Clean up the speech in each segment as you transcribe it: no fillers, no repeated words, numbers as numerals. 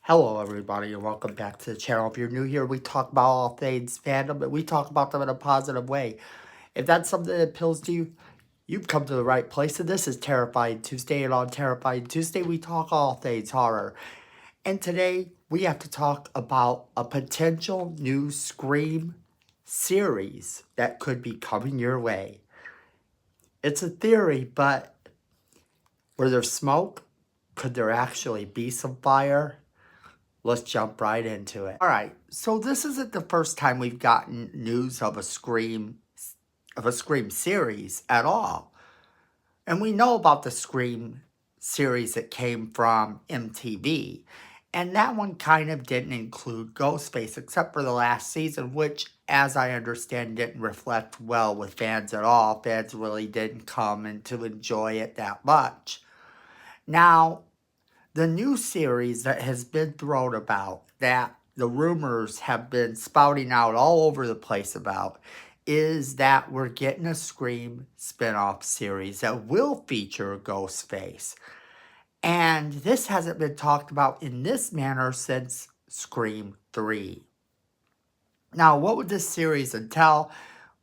Hello, everybody, and welcome back to the channel. If you're new here, we talk about all things fandom, but we talk about them in a positive way. If that's something that appeals to you, you've come to the right place. And this is Terrifying Tuesday, and on Terrifying Tuesday, we talk all things horror. And today, we have to talk about a potential new Scream series that could be coming your way. It's a theory, but where there's smoke, could there actually be some fire? Let's jump right into it. All right, so this isn't the first time we've gotten news of a Scream series at all. And we know about the Scream series that came from MTV. And that one kind of didn't include Ghostface, except for the last season, which, as I understand, didn't reflect well with fans at all. Fans really didn't come in to enjoy it that much. Now, the new series that has been thrown about, that the rumors have been spouting out all over the place about, is that we're getting a Scream spinoff series that will feature Ghostface. And this hasn't been talked about in this manner since Scream 3. Now, what would this series entail?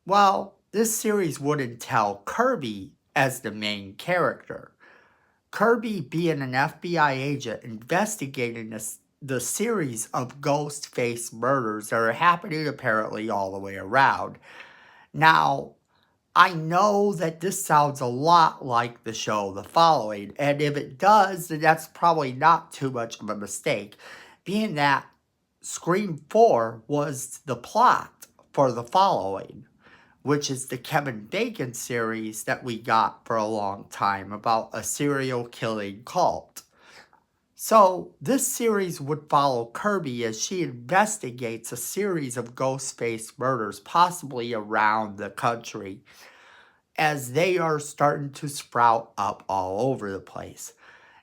Well, this series would entail Kirby as the main character. Kirby being an FBI agent investigating the series of ghost face murders that are happening apparently all the way around. Now, I know that this sounds a lot like the show The Following, and if it does, then that's probably not too much of a mistake, being that Scream 4 was the plot for The Following, which is the Kevin Bacon series that we got for a long time about a serial killing cult. So this series would follow Kirby as she investigates a series of Ghostface murders, possibly around the country, as they are starting to sprout up all over the place.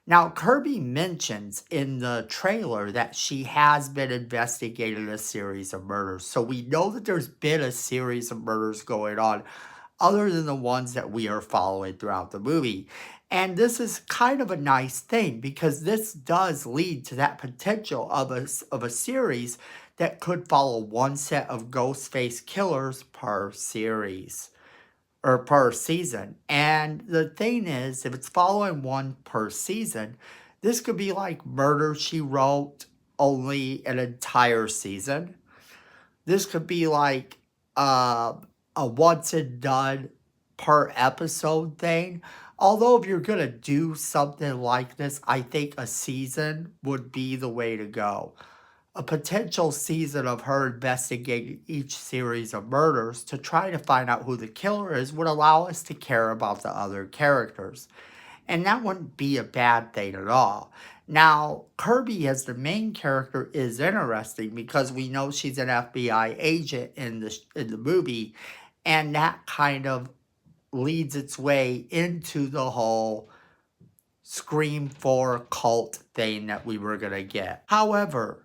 Now, Kirby mentions in the trailer that she has been investigating a series of murders. So we know that there's been a series of murders going on other than the ones that we are following throughout the movie. And this is kind of a nice thing because this does lead to that potential of a series that could follow one set of Ghostface killers per series or per season. And the thing is, if it's following one per season, this could be like Murder, She Wrote, only an entire season. This could be like a once and done per episode thing. Although if you're going to do something like this, I think a season would be the way to go. A potential season of her investigating each series of murders to try to find out who the killer is would allow us to care about the other characters. And that wouldn't be a bad thing at all. Now, Kirby as the main character is interesting because we know she's an FBI agent in the movie, and that kind of leads its way into the whole Scream 4 cult thing that we were going to get. However,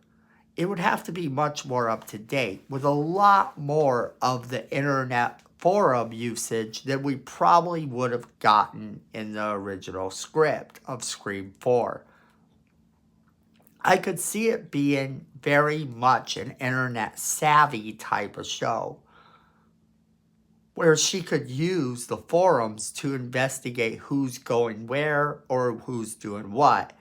it would have to be much more up to date with a lot more of the internet forum usage than we probably would have gotten in the original script of Scream 4. I could see it being very much an internet savvy type of show where she could use the forums to investigate who's going where or who's doing what.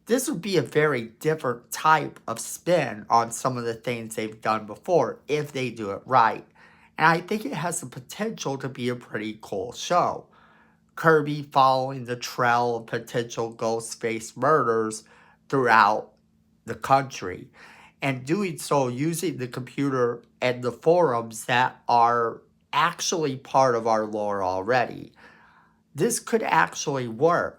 This would be a very different type of spin on some of the things they've done before if they do it right. And I think it has the potential to be a pretty cool show. Kirby following the trail of potential Ghostface murders throughout the country. And doing so using the computer and the forums that are actually part of our lore already. This could actually work.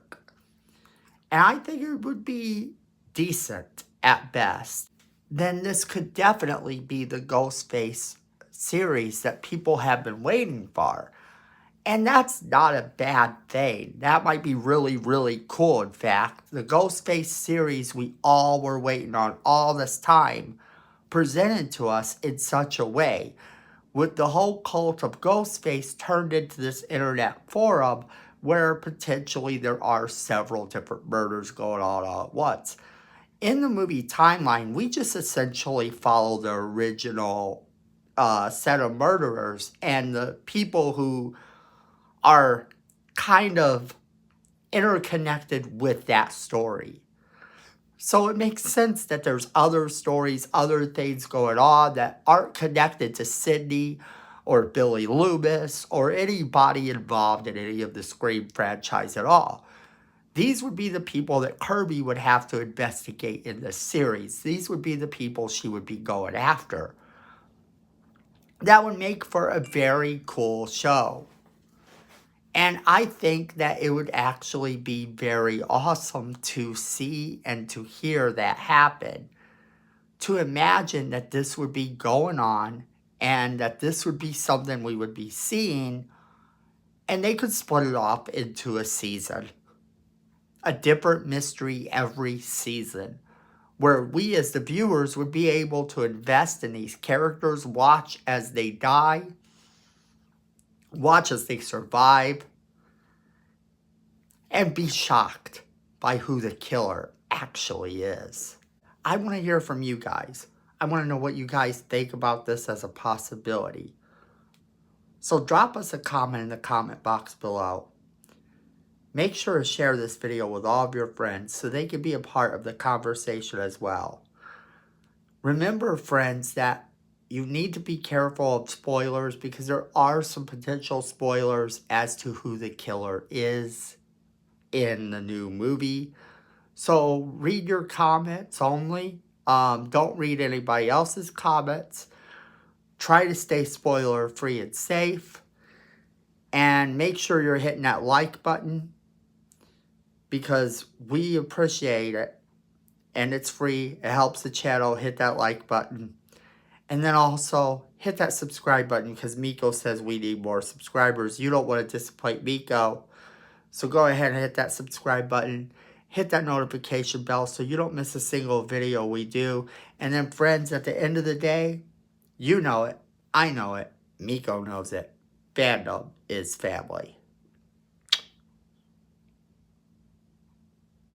And I think it would be decent at best. Then this could definitely be the Ghostface series that people have been waiting for. And that's not a bad thing. That might be really, really cool, in fact. The Ghostface series we all were waiting on all this time presented to us in such a way, with the whole cult of Ghostface turned into this internet forum where potentially there are several different murders going on all at once. in the movie timeline, we just essentially follow the original set of murderers and the people who are kind of interconnected with that story. So it makes sense that there's other stories, other things going on that aren't connected to Sidney or Billy Loomis or anybody involved in any of the Scream franchise at all. These would be the people that Kirby would have to investigate in this series. These would be the people she would be going after. That would make for a very cool show. And I think that it would actually be very awesome to see and to hear that happen. To imagine that this would be going on and that this would be something we would be seeing, and they could split it off into a season. A different mystery every season, where we as the viewers would be able to invest in these characters, watch as they die, watch as they survive, and be shocked by who the killer actually is. I want to hear from you guys. I want to know what you guys think about this as a possibility. So drop us a comment in the comment box below. Make sure to share this video with all of your friends so they can be a part of the conversation as well. Remember, friends, that you need to be careful of spoilers because there are some potential spoilers as to who the killer is in the new movie. So read your comments only. Don't read anybody else's comments. Try to stay spoiler free and safe. And make sure you're hitting that like button, because we appreciate it, and it's free. It helps the channel. Hit that like button. And then also hit that subscribe button, because Miko says we need more subscribers. You don't want to disappoint Miko. So go ahead and hit that subscribe button. Hit that notification bell so you don't miss a single video we do. And then, friends, at the end of the day, you know it. I know it. Miko knows it. Fandom is family.